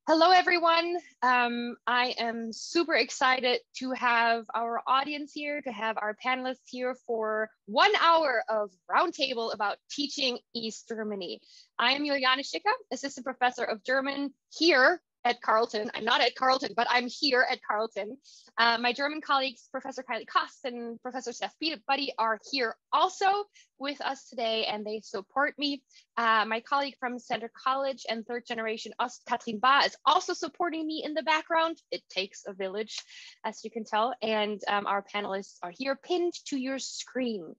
Hello, everyone. I am super excited to have our audience here, to have our panelists here for 1 hour of roundtable about teaching East Germany. I am Juliane Schicker, Assistant Professor of German here at Carleton. I'm not at Carleton, but I'm here at Carleton. My German colleagues, Professor Kylie Kost and Professor Steph Buddy, are here also with us today, and they support me. My colleague from Center College and Third Generation Ost, Katrin Ba, is also supporting me in the background. It takes a village, as you can tell, and our panelists are here pinned to your screen.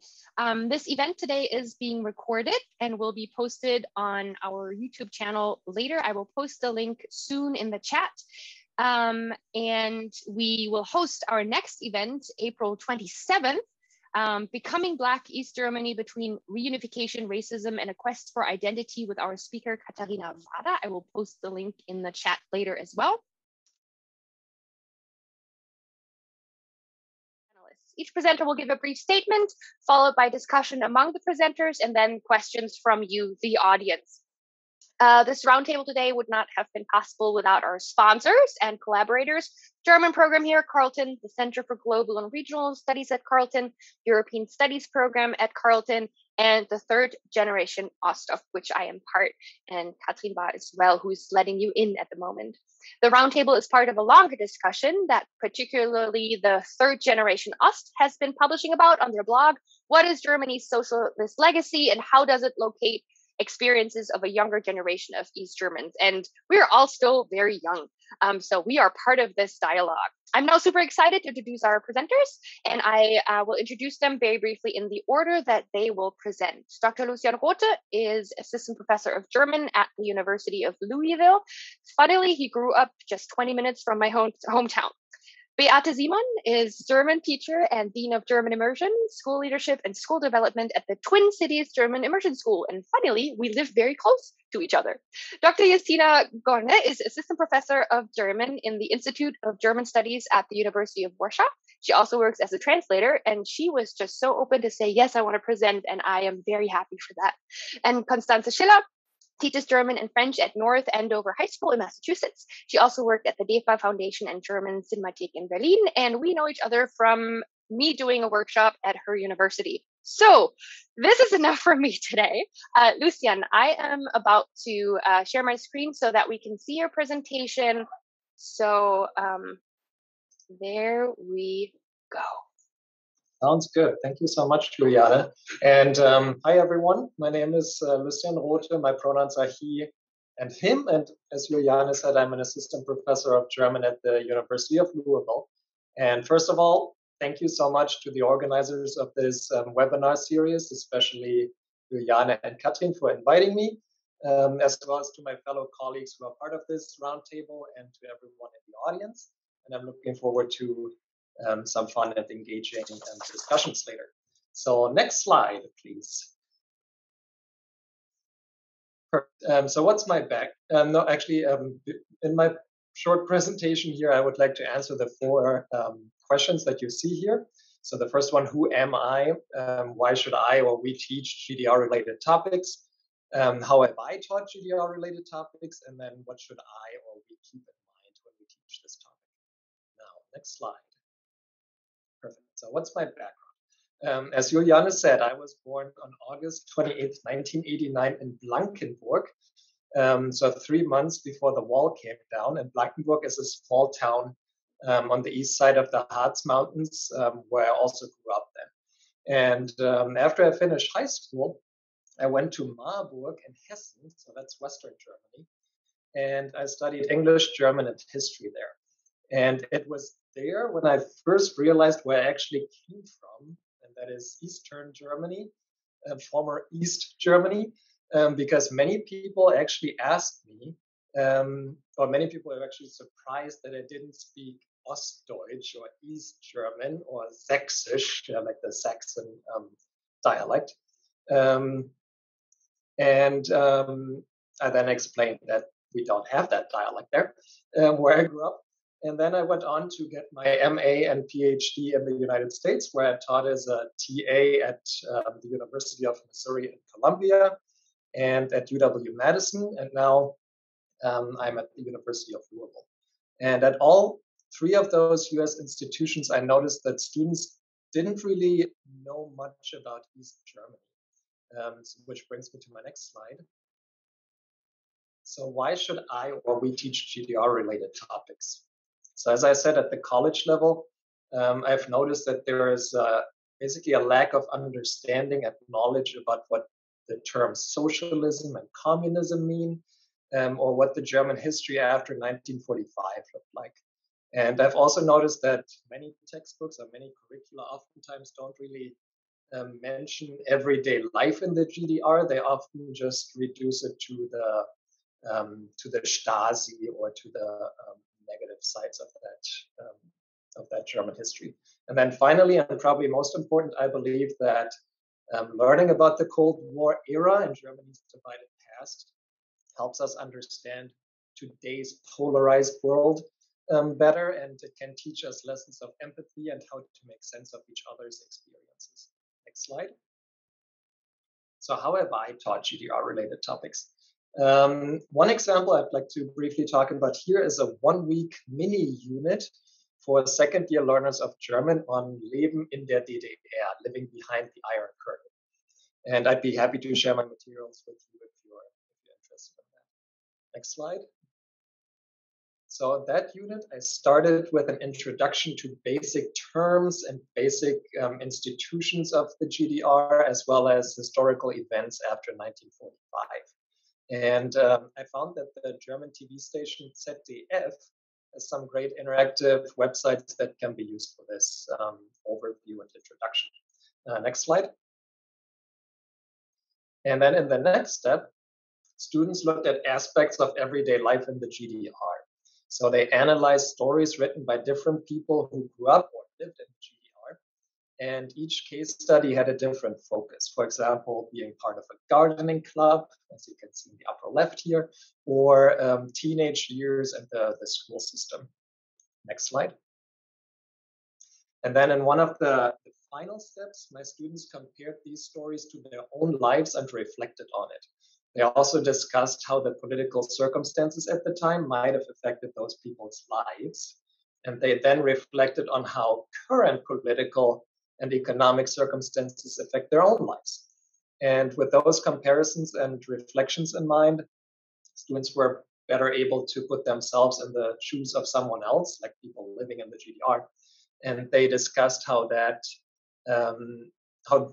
This event today is being recorded and will be posted on our YouTube channel later. I will post the link soon in the chat. And we will host our next event, April 27th, Becoming Black East Germany Between Reunification, Racism, and a Quest for Identity with our speaker, Katharina Wada. I will post the link in the chat later as well. Each presenter will give a brief statement, followed by discussion among the presenters, and then questions from you, the audience. This roundtable today would not have been possible without our sponsors and collaborators. German program here at Carleton, the Center for Global and Regional Studies at Carleton, European Studies program at Carleton, and the Third Generation Ost, of which I am part, and Katrin Ba as well, who's letting you in at the moment. The roundtable is part of a longer discussion that particularly the Third Generation Ost has been publishing about on their blog. What is Germany's socialist legacy, and how does it locate experiences of a younger generation of East Germans? And we are all still very young, so we are part of this dialogue. I'm now super excited to introduce our presenters, and I will introduce them very briefly in the order that they will present. Dr. Lucian Rothe is Assistant Professor of German at the University of Louisville. Funnily, he grew up just 20 minutes from my hometown. Beate Simon is German teacher and Dean of German Immersion, School Leadership, and School Development at the Twin Cities German Immersion School. And funnily, we live very close to each other. Dr. Justina Gorne is Assistant Professor of German in the Institute of German Studies at the University of Warsaw. She also works as a translator, and she was just so open to say, yes, I want to present, and I am very happy for that. And Constanze Schiller teaches German and French at North Andover High School in Massachusetts. She also worked at the DEFA Foundation and German Cinemathek in Berlin, and we know each other from me doing a workshop at her university. So this is enough for me today. Lucian, I am about to share my screen so that we can see your presentation. So there we go. Sounds good. Thank you so much, Juliane. And hi, everyone. My name is Lucian Rothe. My pronouns are he and him. And as Juliane said, I'm an assistant professor of German at the University of Louisville. And first of all, thank you so much to the organizers of this webinar series, especially Juliane and Katrin for inviting me, as well as to my fellow colleagues who are part of this roundtable and to everyone in the audience. And I'm looking forward to some fun and engaging discussions later. So next slide, please. So what's my back? No, actually, in my short presentation here, I would like to answer the 4 questions that you see here. So the first one, who am I? Why should I or we teach GDR-related topics? How have I taught GDR-related topics? And then what should I or we keep in mind when we teach this topic? Now, next slide. Perfect. So what's my background? As Juliane said, I was born on August 28, 1989 in Blankenburg. So 3 months before the wall came down. And Blankenburg is a small town on the east side of the Harz Mountains, where I also grew up then. And after I finished high school, I went to Marburg in Hessen, so that's Western Germany. And I studied English, German, and history there. And it was there when I first realized where I actually came from, and that is Eastern Germany, former East Germany, because many people actually asked me, or many people are actually surprised that I didn't speak Ostdeutsch or East German or Sächsisch, like the Saxon dialect. I then explained that we don't have that dialect there, where I grew up. And then I went on to get my MA and PhD in the United States, where I taught as a TA at the University of Missouri in Columbia and at UW-Madison. And now I'm at the University of Louisville. And at all three of those US institutions, I noticed that students didn't really know much about East Germany, which brings me to my next slide. So why should I or we teach GDR-related topics? So as I said, at the college level, I've noticed that there is basically a lack of understanding and knowledge about what the terms socialism and communism mean, or what the German history after 1945 looked like. And I've also noticed that many textbooks or many curricula oftentimes don't really mention everyday life in the GDR. They often just reduce it to the Stasi or to the negative sides of that German history. And then finally, and probably most important, I believe that learning about the Cold War era and Germany's divided past helps us understand today's polarized world better, and it can teach us lessons of empathy and how to make sense of each other's experiences. Next slide. So how have I taught GDR-related topics? One example I'd like to briefly talk about here is a 1-week mini unit for second-year learners of German on Leben in der DDR, living behind the Iron Curtain. And I'd be happy to share my materials with you if you're interested in that. Next slide. So that unit, I started with an introduction to basic terms and basic institutions of the GDR, as well as historical events after 1945. And I found that the German TV station ZDF has some great interactive websites that can be used for this overview and introduction. Next slide. And then in the next step, students looked at aspects of everyday life in the GDR. So they analyzed stories written by different people who grew up or lived in the GDR. And each case study had a different focus. For example, being part of a gardening club, as you can see in the upper left here, or teenage years and the school system. Next slide. And then in one of the final steps, my students compared these stories to their own lives and reflected on it. They also discussed how the political circumstances at the time might have affected those people's lives. And they then reflected on how current political and economic circumstances affect their own lives. And with those comparisons and reflections in mind, students were better able to put themselves in the shoes of someone else, like people living in the GDR. And they discussed how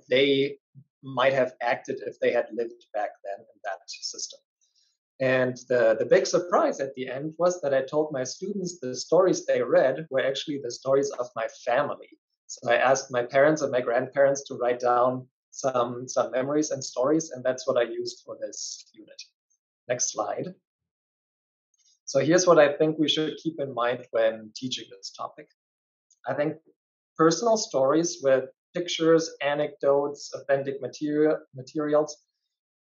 they might have acted if they had lived back then in that system. And the big surprise at the end was that I told my students the stories they read were actually the stories of my family. So I asked my parents and my grandparents to write down some memories and stories, and that's what I used for this unit. Next slide. So here's what I think we should keep in mind when teaching this topic. I think personal stories with pictures, anecdotes, authentic materials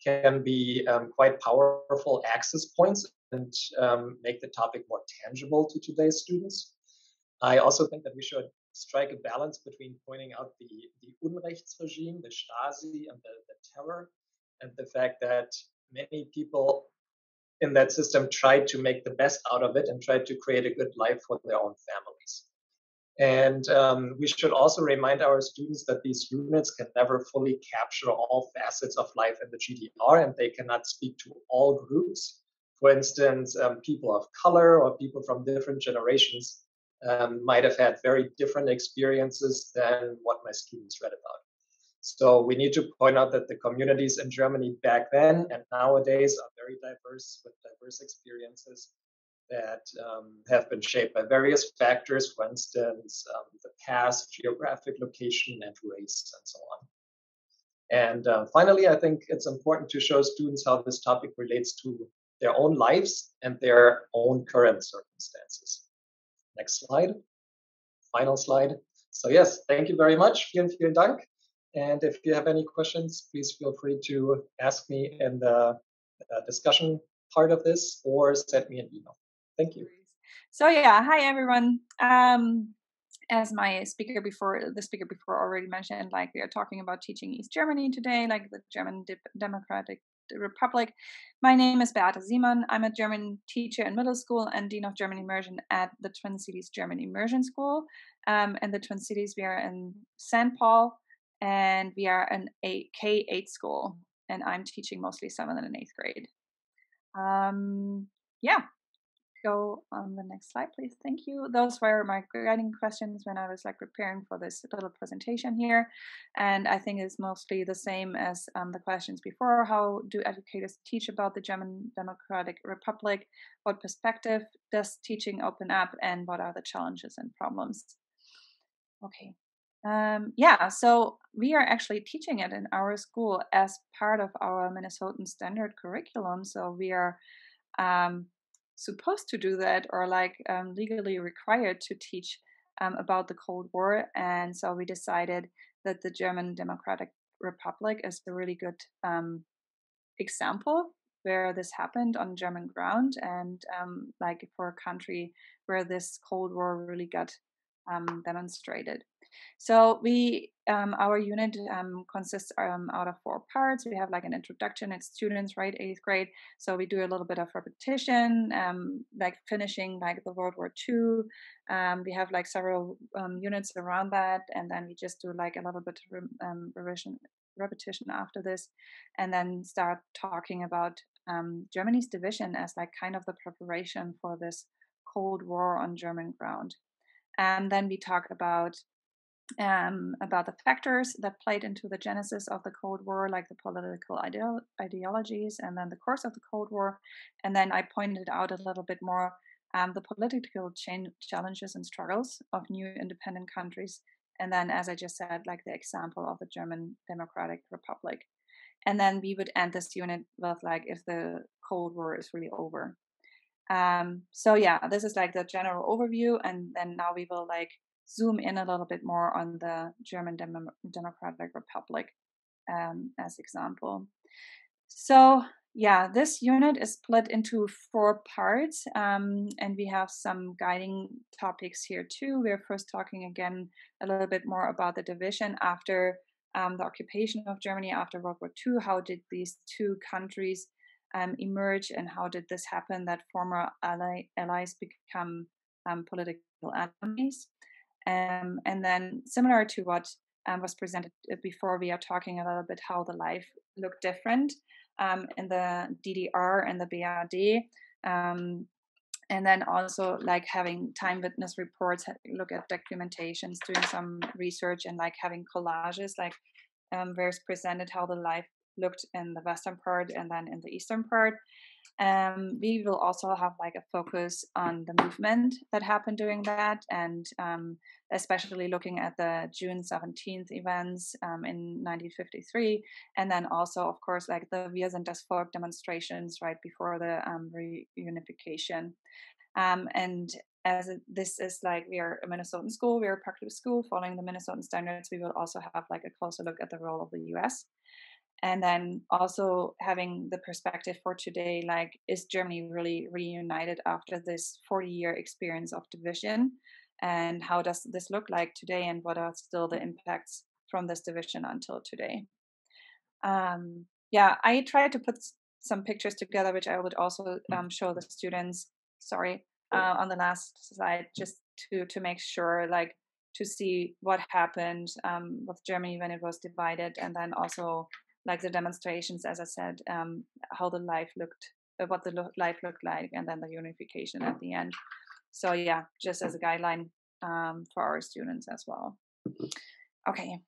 can be quite powerful access points and make the topic more tangible to today's students. I also think that we should strike a balance between pointing out the Unrechtsregime, the Stasi, and the terror, and the fact that many people in that system tried to make the best out of it and tried to create a good life for their own families. And we should also remind our students that these units can never fully capture all facets of life in the GDR, and they cannot speak to all groups. For instance, people of color or people from different generations might have had very different experiences than what my students read about. So we need to point out that the communities in Germany back then and nowadays are very diverse, with diverse experiences that have been shaped by various factors, for instance, the past, geographic location, and race, and so on. And finally, I think it's important to show students how this topic relates to their own lives and their own current circumstances. Next slide. Final slide. So yes, thank you very much. Vielen Dank. And if you have any questions, please feel free to ask me in the discussion part of this or send me an email. Thank you. So yeah, hi everyone. As the speaker before already mentioned, like we are talking about teaching East Germany today, like the German Democratic Republic. My name is Beate Simon. I'm a German teacher in middle school and Dean of German Immersion at the Twin Cities German Immersion School. In the Twin Cities, we are in St. Paul, and we are an K-8 school, and I'm teaching mostly 7th and 8th grade. Yeah. Go on the next slide, please. Thank you. Those were my guiding questions when I was preparing for this little presentation here. And I think it's mostly the same as the questions before. How do educators teach about the German Democratic Republic? What perspective does teaching open up? And what are the challenges and problems? Okay. So we are actually teaching it in our school as part of our Minnesotan standard curriculum. So we are supposed to do that, or legally required to teach about the Cold War. And so we decided that the German Democratic Republic is a really good example where this happened on German ground, and for a country where this Cold War really got demonstrated. So we, our unit consists out of 4 parts. We have an introduction. It's students, right, 8th grade. So we do a little bit of repetition, finishing the World War II. We have several units around that, and then we just do a little bit of repetition after this, and then start talking about Germany's division as kind of the preparation for this Cold War on German ground. And then we talk about the factors that played into the genesis of the Cold War, like the political ideologies, and then the course of the Cold War. And then I pointed out a little bit more the political challenges and struggles of new independent countries. And then, as I just said, the example of the German Democratic Republic. And then we would end this unit with if the Cold War is really over. This is the general overview, and then now we will zoom in a little bit more on the German Democratic Republic as example. So this unit is split into 4 parts, and we have some guiding topics here too. We're first talking again a little bit more about the division after the occupation of Germany after World War II. How did these 2 countries emerge, and how did this happen that former allies become political enemies? And then, similar to what was presented before, we are talking a little bit how the life looked different in the DDR and the BRD, and then also having time witness reports, look at documentations, doing some research, and having collages, where it's presented how the life looked in the western part and then in the eastern part. We will also have a focus on the movement that happened during that, and especially looking at the June 17th events in 1953, and then also, of course, the Wir sind das Volk demonstrations right before the reunification. And as this is we are a Minnesotan school, we are a practice school following the Minnesotan standards, we will also have a closer look at the role of the U.S. And then also having the perspective for today, is Germany really reunited after this 40-year experience of division? And how does this look like today? And what are still the impacts from this division until today? I tried to put some pictures together, which I would also show the students, on the last slide, just to make sure, to see what happened with Germany when it was divided, and then also the demonstrations, as I said, how the life looked, what the life looked like, and then the unification at the end. So just as a guideline for our students as well. Okay,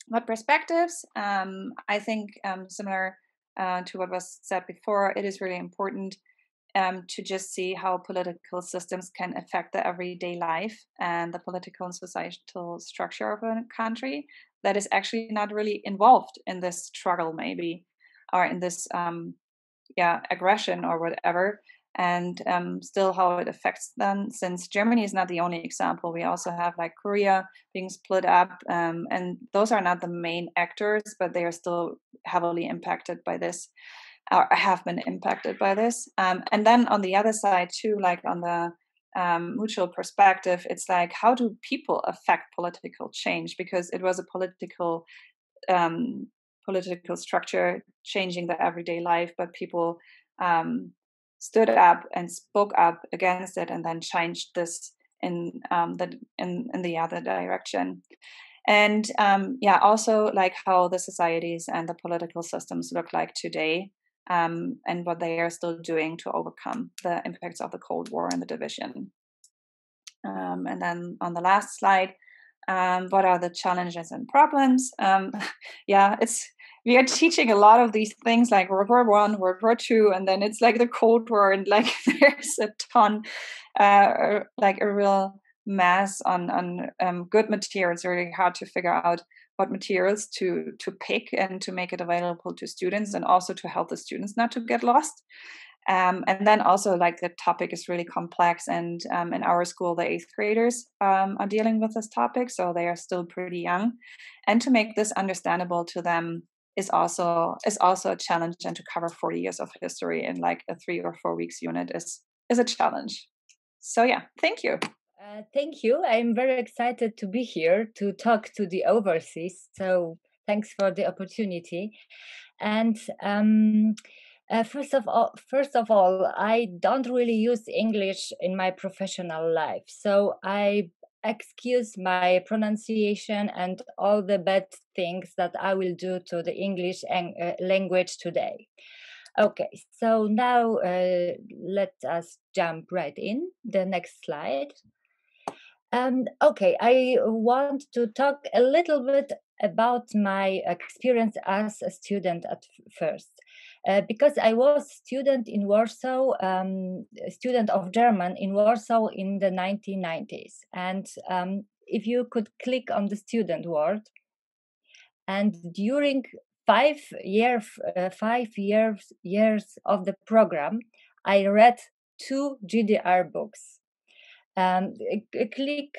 what perspectives? I think similar to what was said before, it is really important to just see how political systems can affect the everyday life and the political and societal structure of a country that is actually not really involved in this struggle, maybe, or in this aggression or whatever, and still how it affects them. Since Germany is not the only example, we also have Korea being split up, and those are not the main actors, but they are still heavily impacted by this, or have been impacted by this. And then on the other side too, on the mutual perspective, it's how do people affect political change? Because it was a political political structure changing the everyday life, but people stood up and spoke up against it, and then changed this in the other direction. And also like how the societies and the political systems look like today, and what they are still doing to overcome the impacts of the Cold War and the division. And then on the last slide, what are the challenges and problems? We are teaching a lot of these things like World War I, World War II, and then it's like the Cold War, and like there's a ton, like a real mess on good materials. Really hard to figure out what materials to pick and to make it available to students, and also to help the students not to get lost. And then also like the topic is really complex, and in our school the 8th graders are dealing with this topic, so they are still pretty young, and to make this understandable to them is also a challenge, and to cover 40 years of history in like a 3 or 4 weeks unit is a challenge. So yeah, thank you. Thank you. I'm very excited to be here to talk to the overseas. So thanks for the opportunity. And first of all, I don't really use English in my professional life. So I excuse my pronunciation and all the bad things that I will do to the English language today. Okay, so now let us jump right in. The next slide. Okay, I want to talk a little bit about my experience as a student at first. Because I was student in Warsaw, student of German in Warsaw in the 1990s. And if you could click on the student word, and during 5 years of the program, I read 2 GDR books. Click.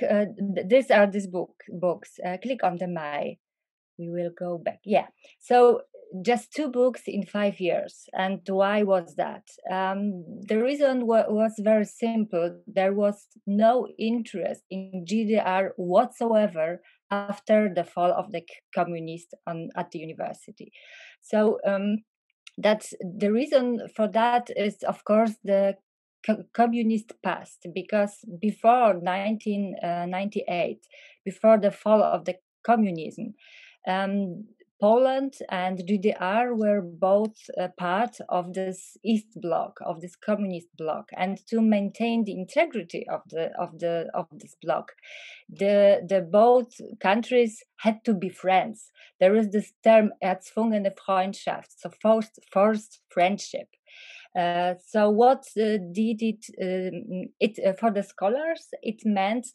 These are these books. Click on the my. We will go back. Yeah. So just 2 books in 5 years. And why was that? The reason was very simple. There was no interest in GDR whatsoever after the fall of the communists at the university. So that's the reason for that is, of course, the communist past, because before 1998, before the fall of the communism, Poland and GDR were both part of this East Bloc, of this communist bloc, and to maintain the integrity of this bloc, the both countries had to be friends. There is this term erzwungene Freundschaft, so forced friendship. So what did it for the scholars? It meant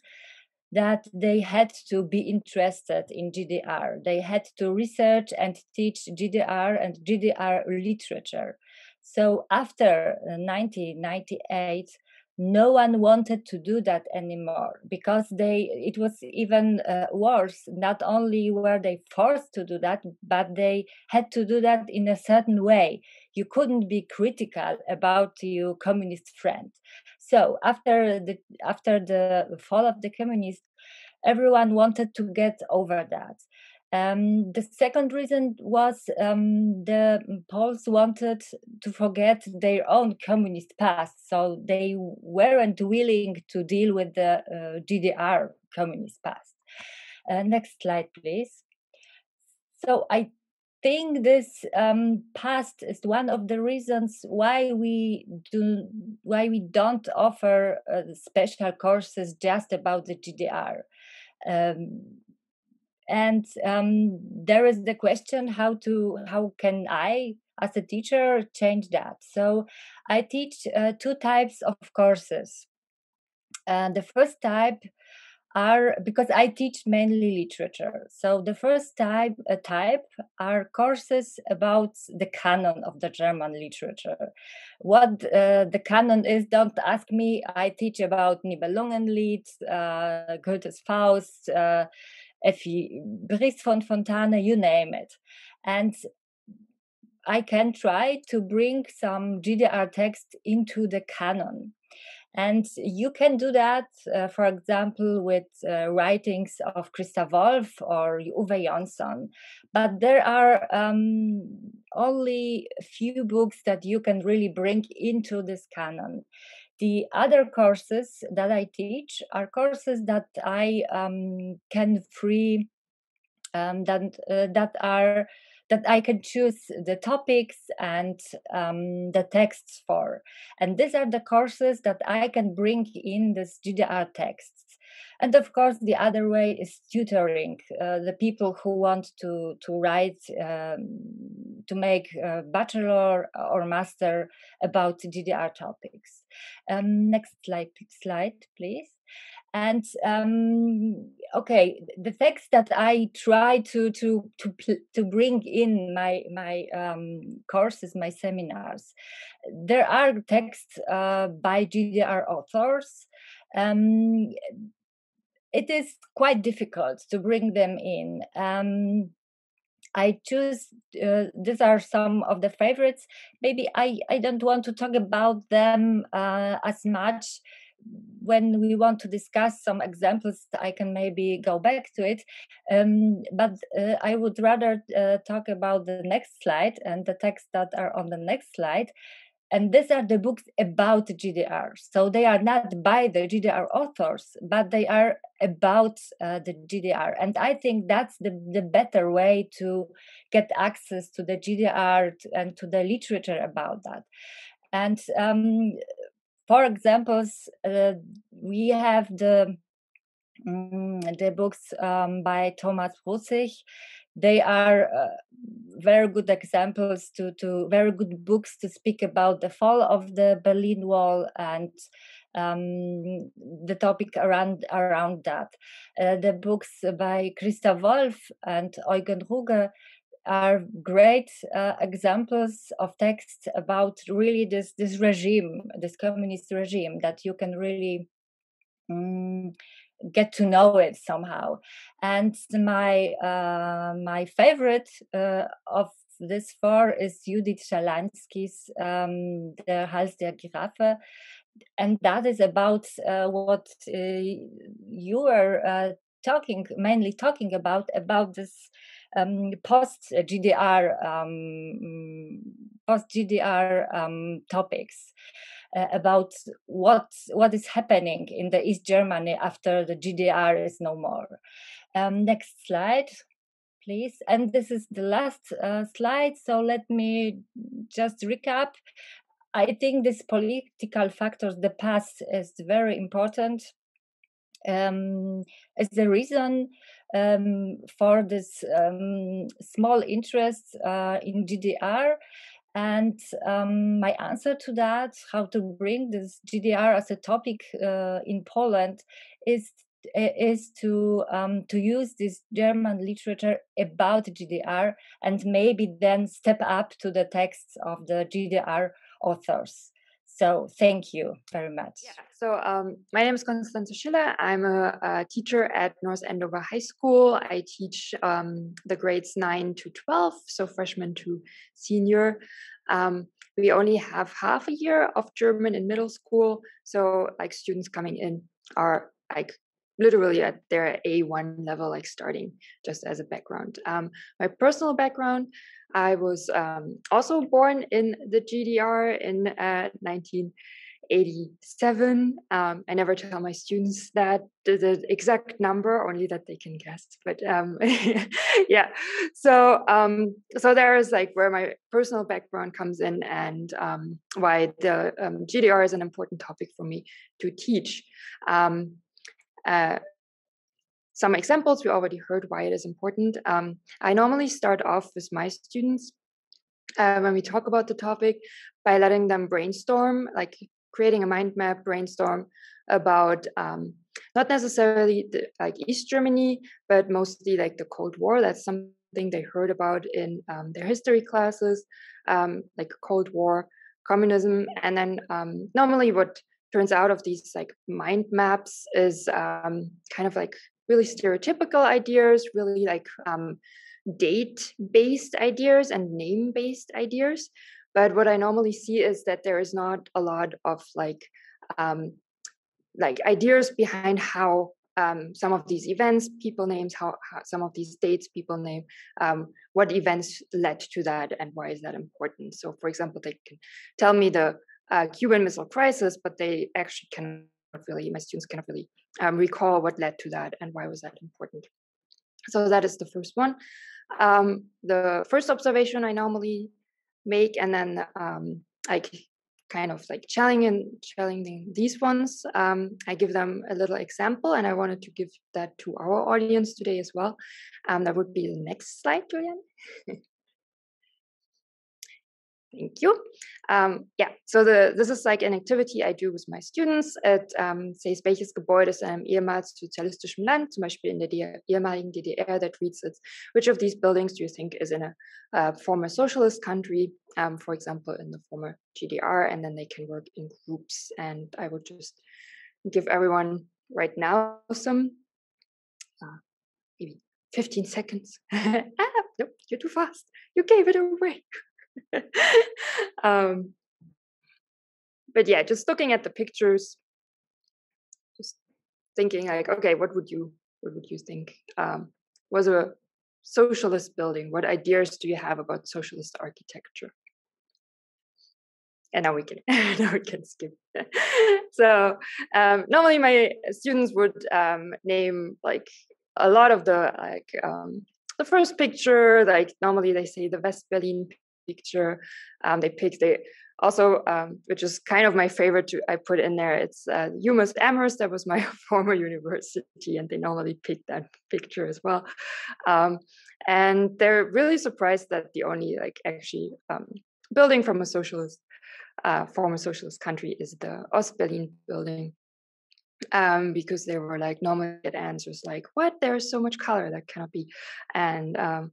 that they had to be interested in GDR. They had to research and teach GDR and GDR literature. So after 1998, no one wanted to do that anymore, because it was even worse. Not only were they forced to do that, but they had to do that in a certain way. You couldn't be critical about your communist friend. So after the fall of the communists, everyone wanted to get over that. The second reason was the Poles wanted to forget their own communist past, so they weren't willing to deal with the GDR communist past. Next slide, please. So I think this past is one of the reasons why we don't offer special courses just about the GDR. And there is the question how can I, as a teacher, change that? So I teach 2 types of courses. The first type are, because I teach mainly literature, so the first type are courses about the canon of the German literature. What the canon is, don't ask me. I teach about Nibelungenlied, Goethe's Faust, Brice von Fontane, you name it. And I can try to bring some GDR text into the canon. And you can do that, for example, with writings of Christa Wolf or Uwe Jonsson. But there are only a few books that you can really bring into this canon. The other courses that I teach are courses that I can free, that I can choose the topics and the texts for. And these are the courses that I can bring in this GDR texts. And of course, the other way is tutoring, the people who want to write, to make a bachelor or master about GDR topics. Next slide, please. And okay, the text that I try to bring in my courses, my seminars, there are texts by GDR authors. It is quite difficult to bring them in. I choose, these are some of the favorites. Maybe I don't want to talk about them as much. When we want to discuss some examples, I can maybe go back to it. But I would rather talk about the next slide and the texts that are on the next slide. And these are the books about GDR. So they are not by the GDR authors, but they are about the GDR. And I think that's the better way to get access to the GDR and to the literature about that. And for examples, we have the books by Thomas Russich. They are very good examples to very good books to speak about the fall of the Berlin Wall and the topic around that. The books by Christa Wolf and Eugen Ruge are great examples of texts about really this regime, this communist regime, that you can really get to know it somehow. And my favorite of this four is Judith Szalański's Der Hals der Giraffe, and that is about what you were mainly talking about this post GDR topics. About what is happening in the East Germany after the GDR is no more. Next slide, please. And this is the last slide, so let me just recap. I think this political factors, the past, is very important as the reason for this small interest in GDR. And my answer to that, how to bring this GDR as a topic in Poland, is to use this German literature about GDR and maybe then step up to the texts of the GDR authors. So thank you very much. Yeah. So my name is Constanze Schiller. I'm a teacher at North Andover High School. I teach the grades 9 to 12, so freshman to senior. We only have half a year of German in middle school. So like students coming in are like literally at their A1 level, like starting, just as a background. My personal background, I was also born in the GDR in 1987. I never tell my students that the exact number, only that they can guess. But yeah, so there is like where my personal background comes in, and why the GDR is an important topic for me to teach. Some examples, we already heard why it is important. I normally start off with my students when we talk about the topic by letting them brainstorm, like creating a mind map brainstorm about not necessarily like East Germany, but mostly like the Cold War. That's something they heard about in their history classes, like Cold War, communism. And then normally what turns out of these like mind maps is kind of like really stereotypical ideas, really like date-based ideas and name-based ideas. But what I normally see is that there is not a lot of like like ideas behind how some of these events people names, how some of these dates people name, what events led to that and why is that important. So for example, they can tell me the Cuban Missile Crisis, but they actually my students cannot really recall what led to that and why was that important. So that is the first one. The first observation I normally make, and then like kind of like challenging these ones. I give them a little example, and I wanted to give that to our audience today as well. That would be the next slide, Julian. Thank you. Yeah, so this is like an activity I do with my students. It says, welches Gebäude ist in einem ehemals sozialistischen Land, zum Beispiel in der ehemaligen DDR, that reads it. Which of these buildings do you think is in a former socialist country, for example, in the former GDR, and then they can work in groups. And I would just give everyone right now some, maybe 15 seconds. Nope, you're too fast. You gave it away. But yeah, just looking at the pictures, just thinking like, okay, what would you think was a socialist building? What ideas do you have about socialist architecture? And now we can skip. So normally my students would name like a lot of the the first picture. Like normally they say the West Berlin picture. They also, which is kind of my favorite, I put in there. It's UMass Amherst. That was my former university, and they normally pick that picture as well. And they're really surprised that the only actually building from a socialist, former socialist country is the Ost Berlin building. Because they were like normally get answers like, what, there's so much color, that cannot be. And no,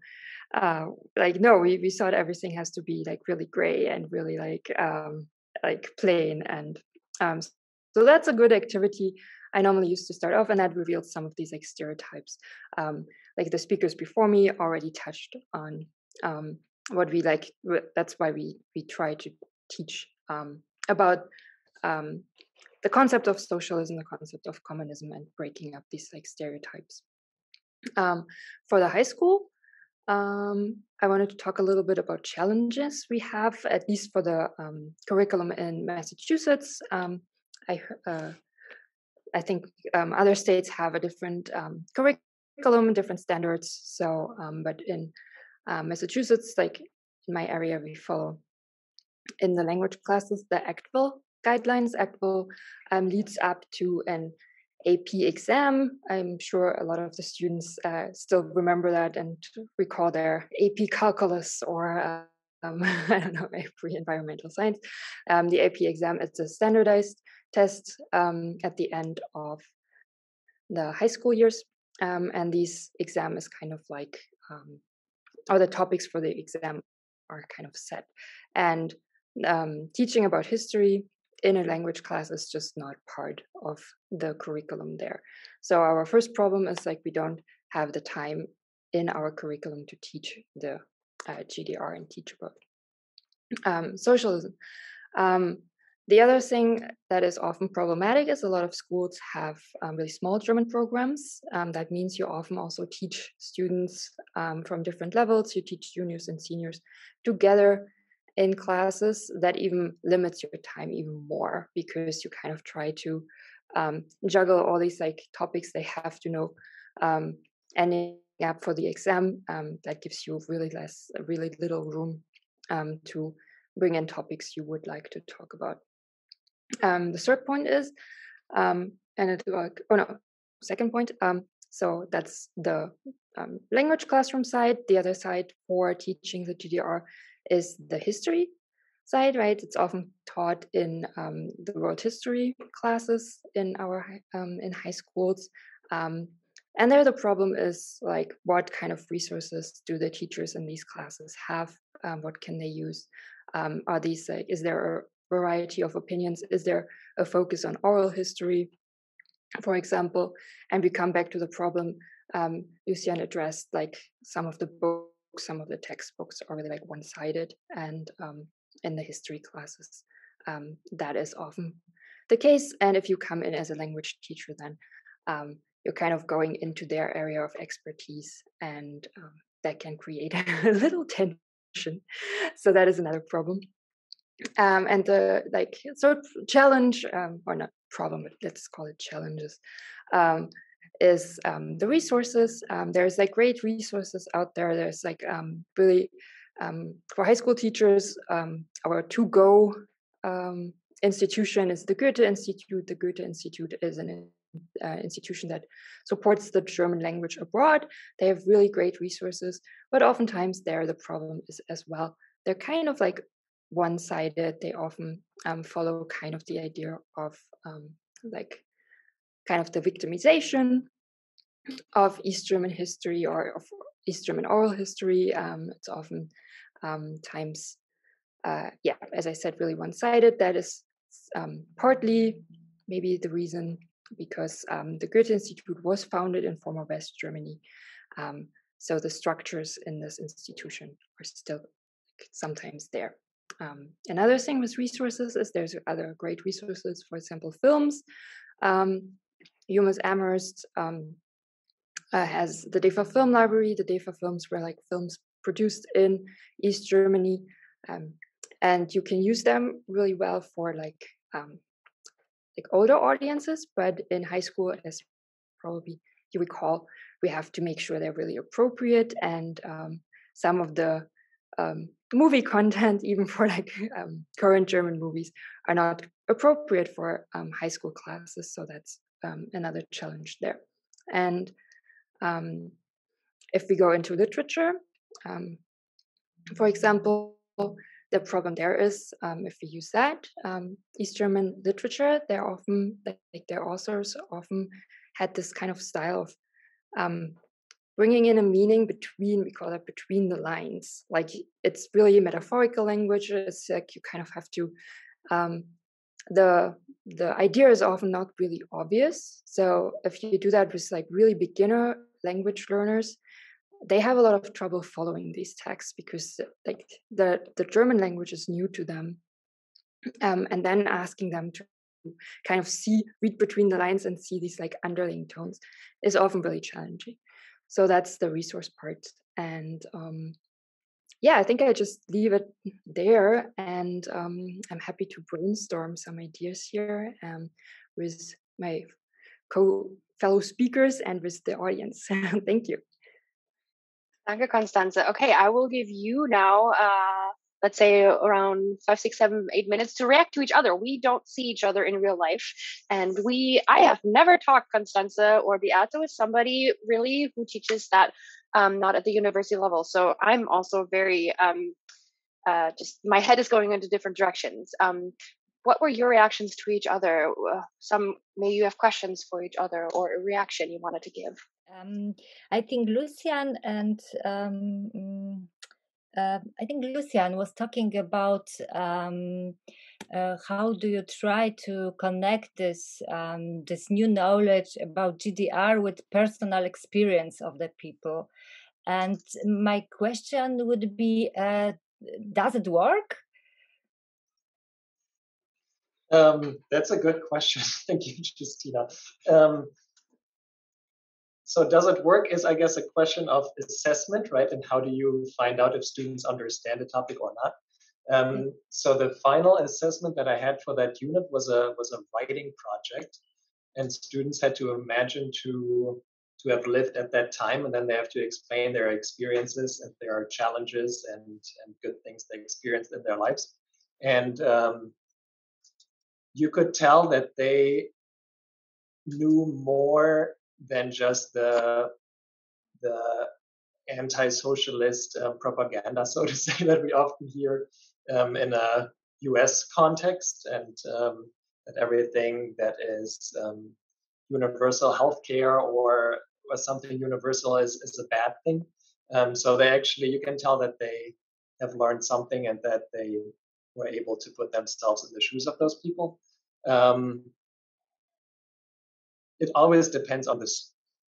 we thought everything has to be like really gray and really like plain. And so that's a good activity I normally used to start off, and that revealed some of these like stereotypes. Like the speakers before me already touched on what we like. That's why we try to teach about the concept of socialism, the concept of communism, and breaking up these like stereotypes. For the high school, I wanted to talk a little bit about challenges we have, at least for the curriculum in Massachusetts. I think other states have a different curriculum, different standards. So, but in Massachusetts, like in my area, we follow in the language classes the ACTVL guidelines. ACTVL leads up to an AP exam. I'm sure a lot of the students still remember that and recall their AP calculus or I don't know, AP environmental science. The AP exam is a standardized test at the end of the high school years. And this exam is kind of like, or the topics for the exam are kind of set. And teaching about history in a language class is just not part of the curriculum there. So our first problem is like we don't have the time in our curriculum to teach the GDR and teach about socialism. The other thing that is often problematic is a lot of schools have really small German programs. That means you often also teach students from different levels. You teach juniors and seniors together in classes. That even limits your time even more, because you kind of try to juggle all these like topics they have to know, ending up for the exam. That gives you really little room to bring in topics you would like to talk about. The third point is, second point. So that's the language classroom side. The other side for teaching the GDR is the history side, right? It's often taught in the world history classes in our in high schools. And there the problem is like, what kind of resources do the teachers in these classes have? What can they use? Are these like, is there a variety of opinions? Is there a focus on oral history, for example? And we come back to the problem Lucian addressed, like some of the books, some of the textbooks are really like one-sided, and in the history classes that is often the case. And if you come in as a language teacher, then you're kind of going into their area of expertise, and that can create a little tension. So that is another problem. And the sort of challenge, or not problem, but let's call it challenges, is the resources. There's like great resources out there. There's like really for high school teachers, our to-go institution is the Goethe Institute. The Goethe Institute is an institution that supports the German language abroad. They have really great resources, but oftentimes there the problem is as well. They're kind of like one-sided. They often follow kind of the idea of like kind of the victimization of East German history or of East German oral history. It's often times, as I said, really one-sided. That is partly maybe the reason because the Goethe Institute was founded in former West Germany. So the structures in this institution are still sometimes there. Another thing with resources is there's other great resources, for example, films. UMass Amherst has the DEFA Film Library. The DEFA films were like films produced in East Germany, and you can use them really well for like older audiences. But in high school, as probably you recall, we have to make sure they're really appropriate, and some of the movie content, even for like current German movies, are not appropriate for high school classes. So that's another challenge there. And if we go into literature, for example, the problem there is if we use that East German literature, they're often like their authors often had this kind of style of bringing in a meaning between, we call it between the lines. Like it's really metaphorical language. It's like you kind of have to, the idea is often not really obvious. So if you do that with like really beginner language learners, they have a lot of trouble following these texts because like the German language is new to them. And then asking them to kind of read between the lines and see these like underlying tones is often really challenging. So that's the resource part. And I think I just leave it there. And I'm happy to brainstorm some ideas here with my fellow speakers and with the audience. Thank you. Danke, Constanze. Okay, I will give you now, let's say around 5, 6, 7, 8 minutes to react to each other. We don't see each other in real life. And I have never talked, Constanze or Beate, with somebody really who teaches that not at the university level. So I'm also very, just my head is going into different directions. What were your reactions to each other? Maybe you have questions for each other or a reaction you wanted to give. I think Lucian was talking about how do you try to connect this new knowledge about GDR with personal experience of the people. And my question would be, does it work? That's a good question. Thank you, Justina. So does it work is, I guess, a question of assessment, right? And how do you find out if students understand the topic or not? So the final assessment that I had for that unit was a writing project, and students had to imagine to have lived at that time, and then they have to explain their experiences and their challenges and good things they experienced in their lives. And you could tell that they knew more than just the anti-socialist propaganda, so to say, that we often hear in a US context, and that everything that is universal healthcare or something universal is a bad thing. So they actually, you can tell that they have learned something and that they were able to put themselves in the shoes of those people. It always depends on the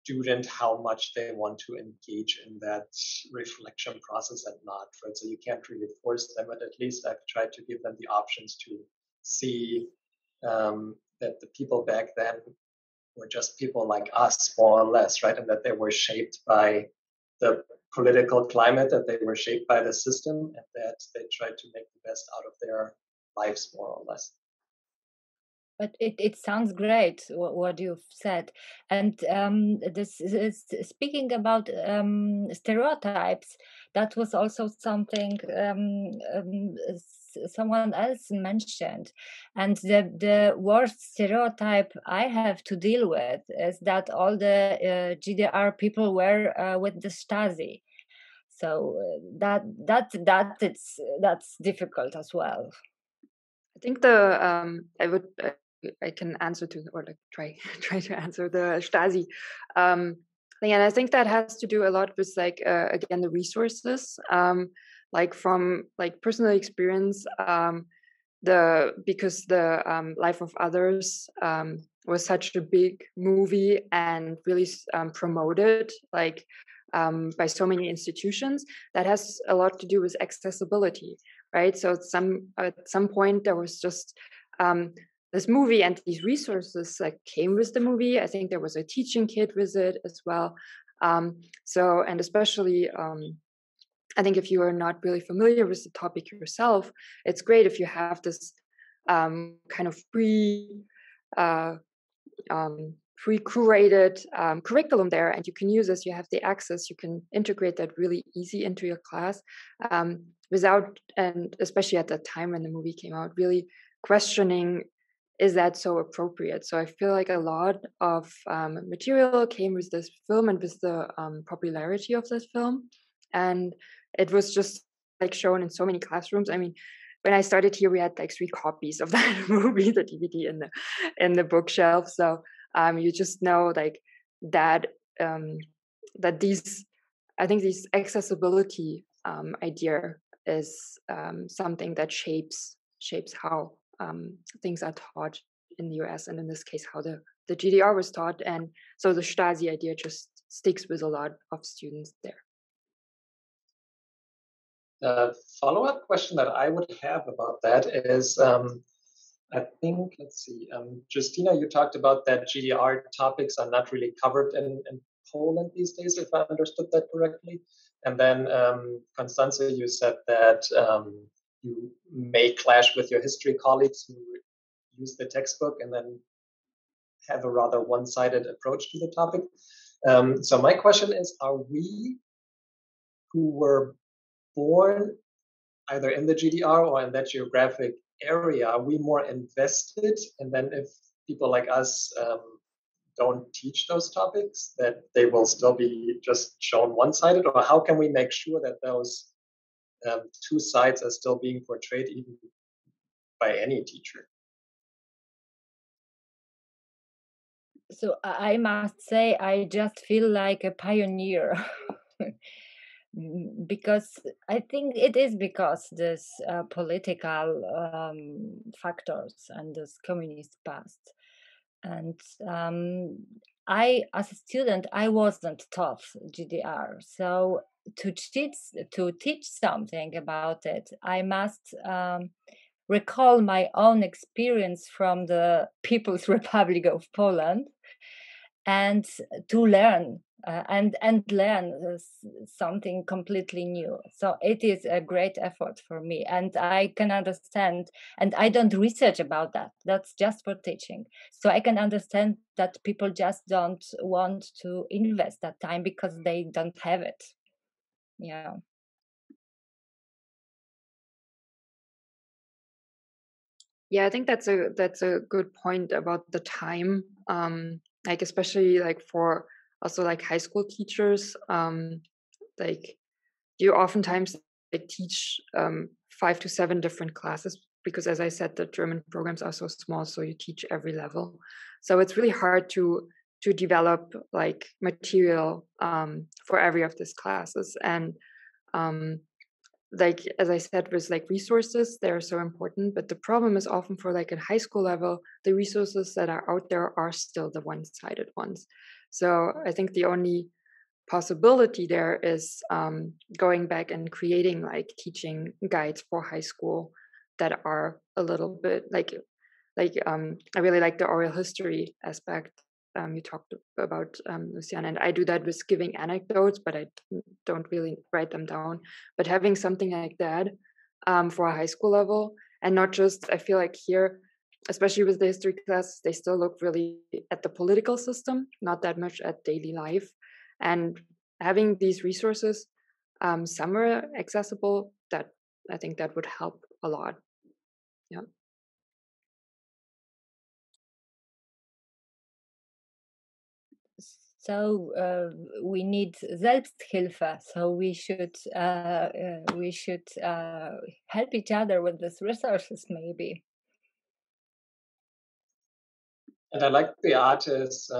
student how much they want to engage in that reflection process and not, right? So you can't really force them, but at least I've tried to give them the options to see that the people back then were just people like us, more or less, right? And that they were shaped by the political climate, that they were shaped by the system, and that they tried to make the best out of their lives, more or less. But it sounds great what you've said, and this is speaking about stereotypes. That was also something someone else mentioned, and the worst stereotype I have to deal with is that all the GDR people were with the Stasi. So that's difficult as well. I think I can answer to, or like try to answer the Stasi. And I think that has to do a lot with like again the resources, like from like personal experience, because the Life of Others was such a big movie and really promoted like by so many institutions. That has a lot to do with accessibility, right? So at some point there was just this movie, and these resources like came with the movie. I think there was a teaching kit with it as well. So, and especially, I think if you are not really familiar with the topic yourself, it's great if you have this kind of pre-curated curriculum there, and you can use this. You have the access. You can integrate that really easy into your class without, and especially at the time when the movie came out, really questioning, is that so appropriate? So I feel like a lot of material came with this film and with the popularity of this film. And it was just like shown in so many classrooms. I mean, when I started here, we had like 3 copies of that movie, the DVD in the bookshelf. So you just know like that that these, I think these accessibility idea is something that shapes how things are taught in the US, and in this case, how the GDR was taught. And so the Stasi idea just sticks with a lot of students there. The follow-up question that I would have about that is, I think, let's see, Justina, you talked about that GDR topics are not really covered in Poland these days, if I understood that correctly. And then, Constanze, you said that you may clash with your history colleagues who use the textbook and then have a rather one-sided approach to the topic. So my question is, are we who were born either in the GDR or in that geographic area, are we more invested? And then if people like us don't teach those topics, that they will still be just shown one-sided? Or how can we make sure that those two sides are still being portrayed even by any teacher? So I must say, I just feel like a pioneer. Because I think it is because this political factors and this communist past. And I, as a student, I wasn't taught GDR. So to teach something about it, I must recall my own experience from the People's Republic of Poland, and to learn and learn something completely new. So it is a great effort for me, and I can understand, and I don't research about that. That's just for teaching. So I can understand that people just don't want to invest that time because they don't have it. Yeah. Yeah, I think that's a good point about the time. Like especially like for also like high school teachers, like you oftentimes like teach 5 to 7 different classes, because as I said, the German programs are so small, so you teach every level. So it's really hard to develop like material for every of these classes. And like as I said, with like resources, they're so important, but the problem is often for like at high school level, the resources that are out there are still the one-sided ones. So I think the only possibility there is going back and creating like teaching guides for high school that are a little bit like Like I really like the oral history aspect you talked about, Lucian, and I do that with giving anecdotes, but I don't really write them down. But having something like that for a high school level, and not just, I feel like here, especially with the history class, they still look really at the political system, not that much at daily life. And having these resources somewhere accessible, that I think that would help a lot. Yeah. So we need Selbsthilfe. So we should help each other with these resources, maybe. And I like the artist's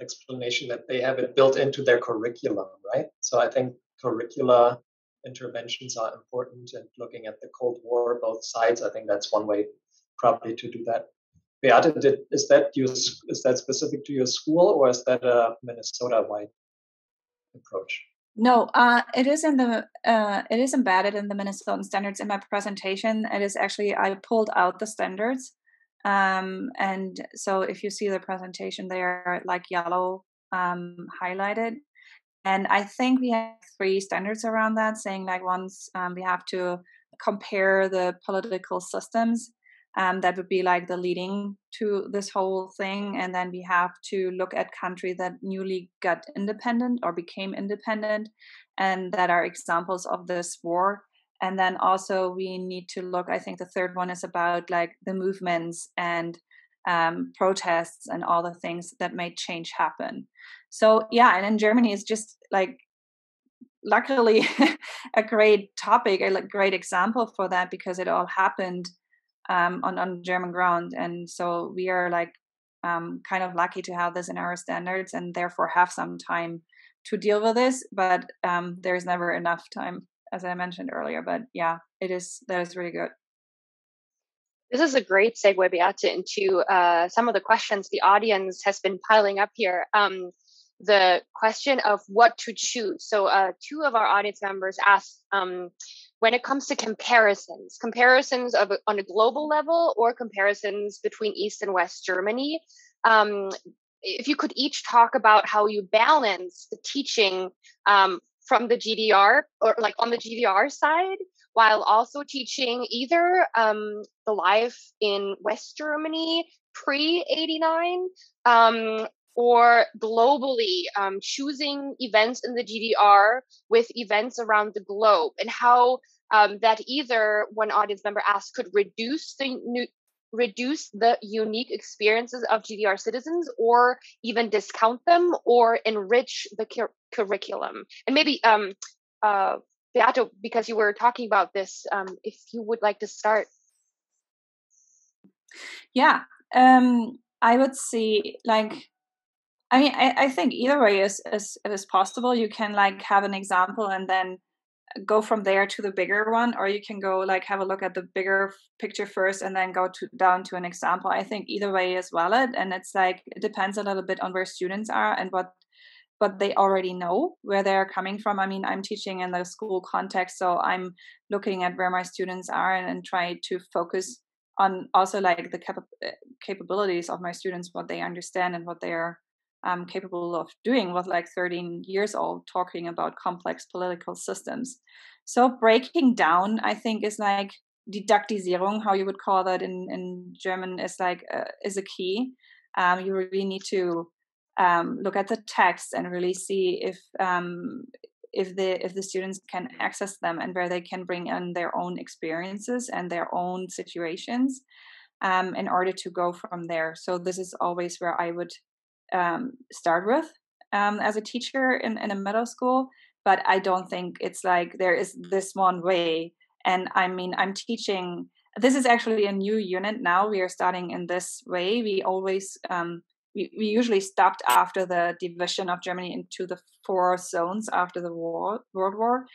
explanation that they have it built into their curriculum, right? So I think curricular interventions are important, and looking at the Cold War, both sides, I think that's one way probably to do that. Beate, is that specific to your school, or is that a Minnesota-wide approach? No, it is it is embedded in the Minnesotan standards. In my presentation, it is actually, I pulled out the standards, and so if you see the presentation, they are like yellow highlighted. And I think we have 3 standards around that, saying like once we have to compare the political systems. That would be like the leading to this whole thing. And then we have to look at countries that newly got independent or became independent and that are examples of this war. And then also we need to look, I think the third one is about like the movements and protests and all the things that made change happen. So yeah, and in Germany it's just like luckily a great topic, a great example for that, because it all happened on German ground, and so we are like kind of lucky to have this in our standards, and therefore have some time to deal with this. But there's never enough time, as I mentioned earlier. But yeah, that is really good. This is a great segue, Beate, into some of the questions the audience has been piling up here. The question of what to choose. So 2 of our audience members asked, when it comes to comparisons on a global level or comparisons between East and West Germany, if you could each talk about how you balance the teaching from the GDR, or like on the GDR side, while also teaching either the life in West Germany pre-89, or globally, choosing events in the GDR with events around the globe, and how that either, one audience member asked, could reduce the unique experiences of GDR citizens, or even discount them, or enrich the curriculum. And maybe, Beate, because you were talking about this, if you would like to start. Yeah, I would say like, I mean, I think either way is possible. You can like have an example and then go from there to the bigger one, or you can go like have a look at the bigger picture first and then go down to an example. I think either way is valid, and it's like it depends a little bit on where students are and what they already know, where they're coming from. I mean, I'm teaching in the school context, so I'm looking at where my students are and try to focus on also like the capabilities of my students, what they understand and what they are capable of doing with like 13 years old, talking about complex political systems. So breaking down, I think, is like Didaktisierung, how you would call that in German, is like is a key. You really need to look at the text and really see if the students can access them and where they can bring in their own experiences and their own situations in order to go from there. So this is always where I would start with as a teacher in a middle school, but I don't think it's like there is this one way. And I mean, I'm teaching, this is actually a new unit now. We are starting in this way. We always we usually stopped after the division of Germany into the 4 zones after the World War.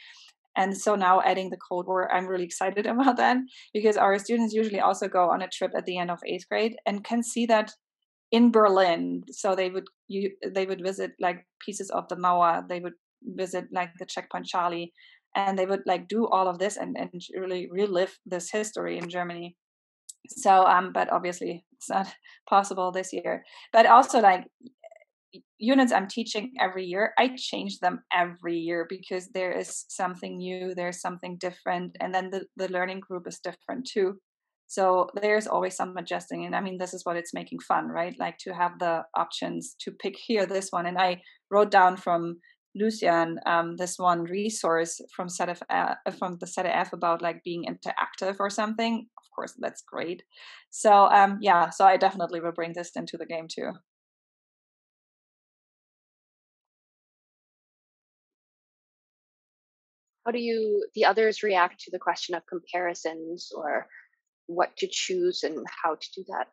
And so now adding the Cold War, I'm really excited about that, because our students usually also go on a trip at the end of 8th grade and can see that in Berlin. So they would visit like pieces of the Mauer, they would visit like the Checkpoint Charlie, and they would like do all of this and really relive this history in Germany. So, but obviously it's not possible this year. But also, like, units I'm teaching every year, I change them every year because there is something new, there's something different, and then the learning group is different too. So there's always some adjusting. And I mean, this is what it's making fun, right? Like to have the options to pick here, this one. And I wrote down from Lucian this one resource from the ZDF about like being interactive or something. Of course, that's great. So yeah, so I definitely will bring this into the game too. How do the others react to the question of comparisons, or what to choose and how to do that?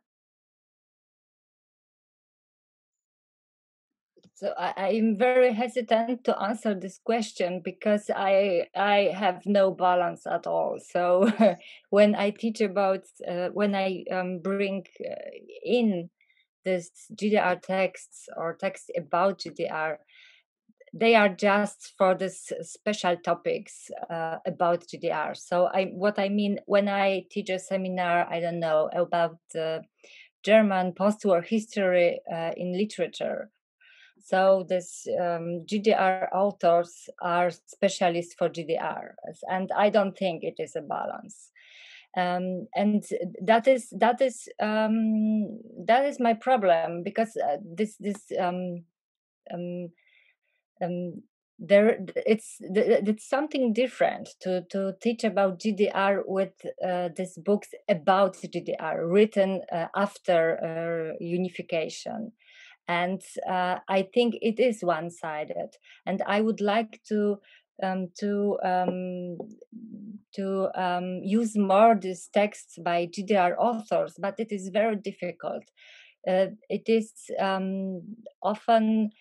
So I'm very hesitant to answer this question because I have no balance at all. So when I teach about, when I bring in this GDR texts or texts about GDR, they are just for this special topics about GDR. So what I mean when I teach a seminar, I don't know, about German post-war history in literature. So this GDR authors are specialists for GDR, and I don't think it is a balance. And that is my problem, because there it's something different to teach about GDR with these books about GDR written after unification. And I think it is one-sided, and I would like to use more these texts by GDR authors, but it is very difficult. It is often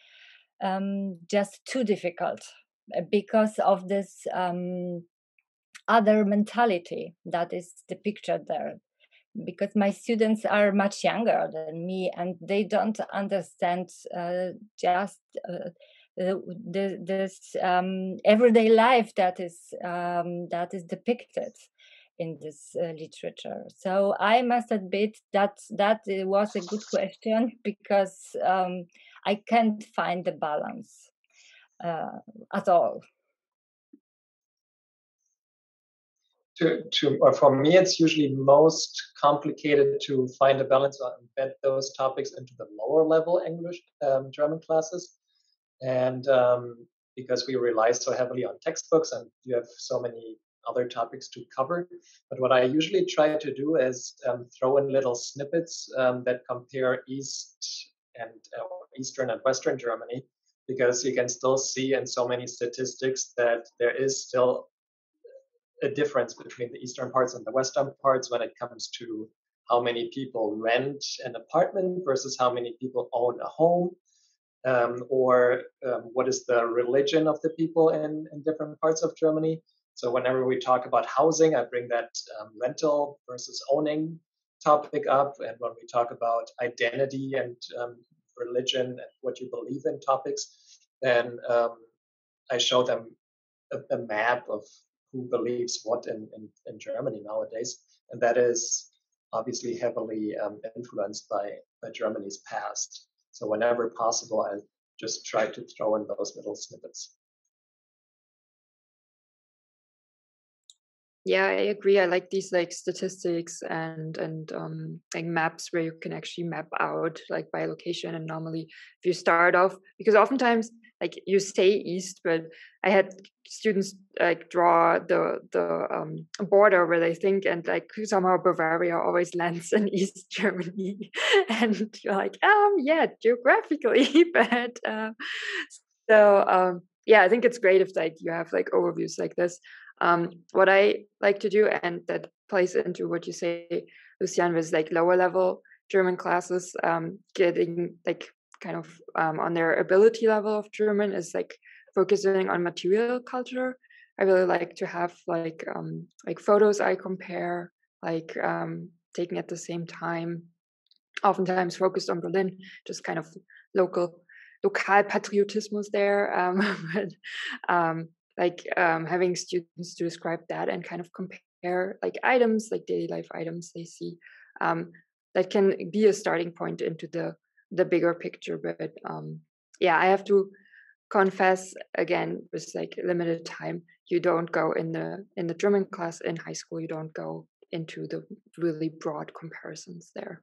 just too difficult because of this other mentality that is depicted there. Because my students are much younger than me, and they don't understand just this everyday life that is depicted in this literature. So I must admit that was a good question, because I can't find the balance at all. For me, it's usually most complicated to find a balance or embed those topics into the lower level English German classes. And because we rely so heavily on textbooks and you have so many other topics to cover. But what I usually try to do is throw in little snippets that compare Eastern and Western Germany, because you can still see in so many statistics that there is still a difference between the eastern parts and the western parts when it comes to how many people rent an apartment versus how many people own a home, or what is the religion of the people in different parts of Germany. So whenever we talk about housing, I bring that rental versus owning topic up. And when we talk about identity and religion and what you believe in topics, then I show them a map of who believes what in Germany nowadays. And that is obviously heavily influenced by Germany's past. So whenever possible, I just try to throw in those little snippets. Yeah, I agree. I like these like statistics and like maps where you can actually map out like by location. And normally if you start off, because oftentimes like you say East, but I had students like draw the border where they think, and like somehow Bavaria always lands in East Germany, and you're like, yeah, geographically, but yeah, I think it's great if like you have like overviews like this. What I like to do, and that plays into what you say, Lucian, was like lower level German classes, getting like kind of on their ability level of German, is like focusing on material culture. I really like to have like photos I compare, like taking at the same time, oftentimes focused on Berlin, just kind of local patriotismus there, but having students to describe that and kind of compare like items, like daily life items they see that can be a starting point into the bigger picture. But yeah, I have to confess again, with like limited time, you don't go in the German class in high school, you don't go into the really broad comparisons there.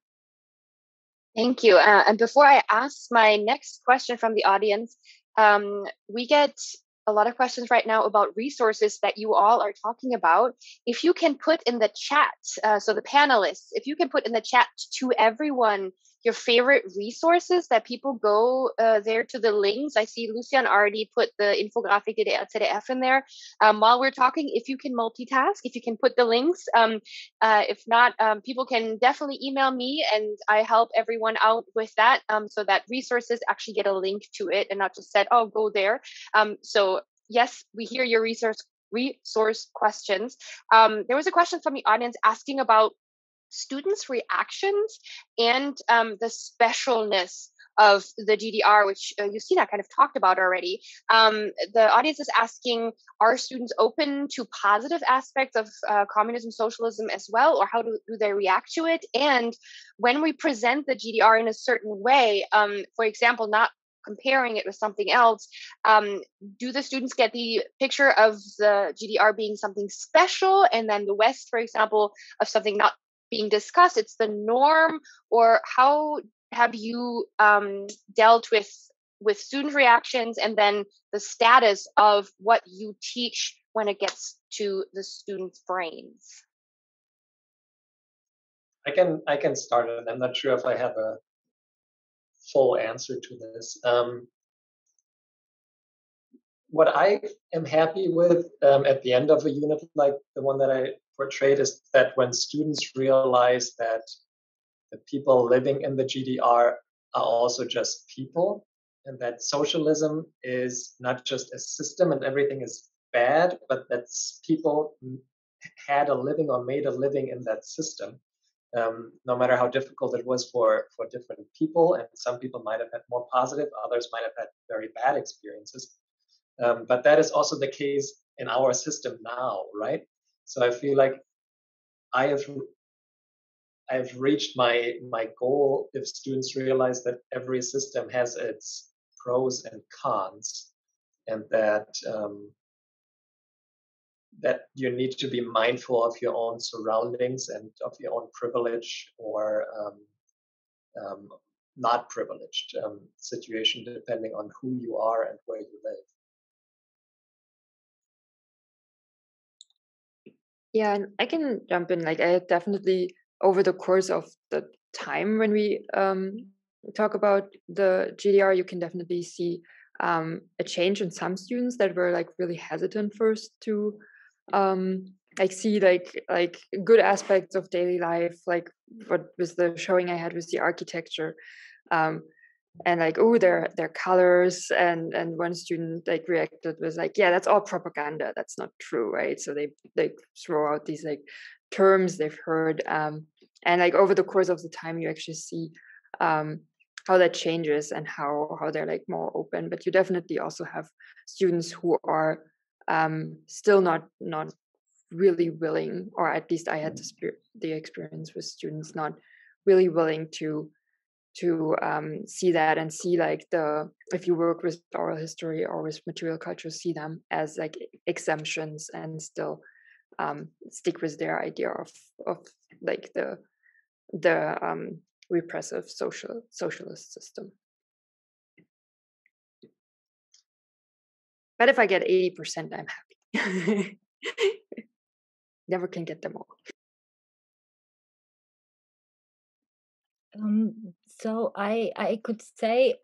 Thank you. And before I ask my next question from the audience, we get a lot of questions right now about resources that you all are talking about. If you can put in the chat, so the panelists, if you can put in the chat to everyone your favorite resources that people go there to the links. I see Lucian already put the infographic GDR ZDF in there. While we're talking, if you can multitask, if you can put the links, if not, people can definitely email me and I help everyone out with that so that resources actually get a link to it and not just said, oh, go there. So yes, we hear your resource questions. There was a question from the audience asking about students' reactions and the specialness of the GDR, which Justina kind of talked about already. The audience is asking, are students open to positive aspects of communism, socialism as well, or how do they react to it? And when we present the GDR in a certain way, for example, not comparing it with something else, do the students get the picture of the GDR being something special, and then the West, for example, of something not being discussed, it's the norm? Or how have you dealt with student reactions and then the status of what you teach when it gets to the students' brains? I can start it. I'm not sure if I have a full answer to this. What I am happy with at the end of a unit like the one that I portrayed is that when students realize that the people living in the GDR are also just people, and that socialism is not just a system and everything is bad, but that people had a living or made a living in that system, no matter how difficult it was for different people. And some people might have had more positive, others might have had very bad experiences. But that is also the case in our system now, right? So I feel like I have reached my goal if students realize that every system has its pros and cons, and that that you need to be mindful of your own surroundings and of your own privilege or not privileged situation, depending on who you are and where you live. Yeah, and I can jump in. Like, I definitely, over the course of the time when we talk about the GDR, you can definitely see a change in some students that were like really hesitant first to like see like good aspects of daily life, like what was the showing I had with the architecture. And like, oh, their colors, and one student like reacted was like, yeah, that's all propaganda, that's not true, right? So they throw out these like terms they've heard, and like over the course of the time you actually see how that changes and how they're like more open. But you definitely also have students who are still not really willing, or at least I had the experience with students not really willing to see that, and see like if you work with oral history or with material culture, see them as like exemptions and still stick with their idea of like the repressive socialist system. But if I get 80%, I'm happy. Never can get them all. So I could say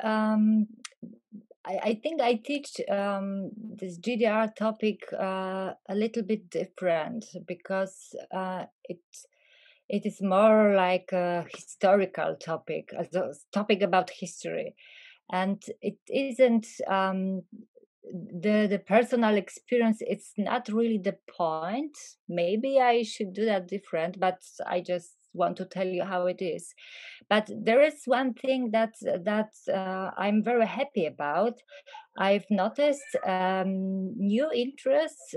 I think I teach this GDR topic a little bit different, because it is more like a historical topic, a topic about history, and it isn't the personal experience. It's not really the point. Maybe I should do that different, but I just want to tell you how it is. But there is one thing that I'm very happy about. I've noticed new interests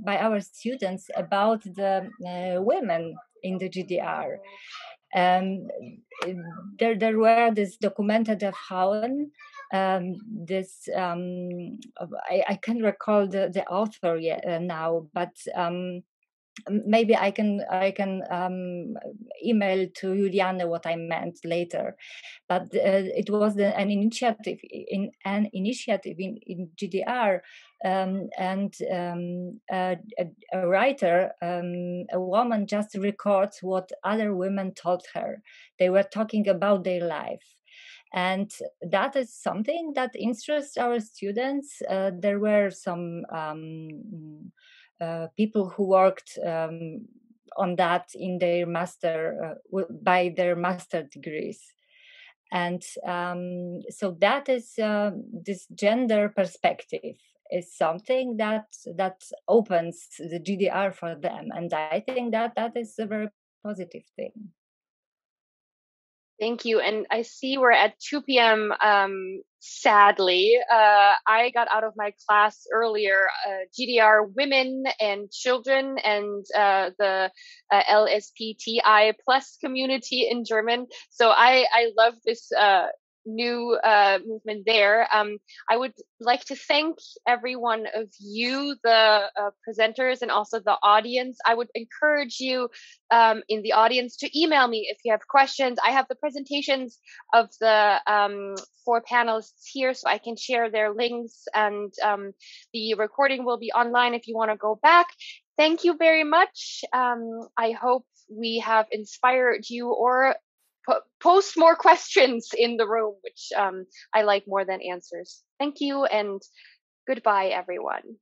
by our students about the women in the GDR. There were this documented Frauen. I can't recall the author yet, now, but maybe I can email to Juliane what I meant later. But it was an initiative in GDR, and a writer, a woman, just records what other women told her. They were talking about their life. And that is something that interests our students. There were some people who worked on that in their by their master degrees. And so that is this gender perspective is something that opens the GDR for them. And I think that is a very positive thing. Thank you. And I see we're at 2 p.m. Sadly, I got out of my class earlier, GDR Women and Children and the LSPTI plus community in German. So I love this new movement there. I would like to thank every one of you, the presenters, and also the audience. I would encourage you in the audience to email me if you have questions. I have the presentations of the 4 panelists here, so I can share their links, and the recording will be online if you want to go back. Thank you very much. I hope we have inspired you, or post more questions in the room, which I like more than answers. Thank you, and goodbye, everyone.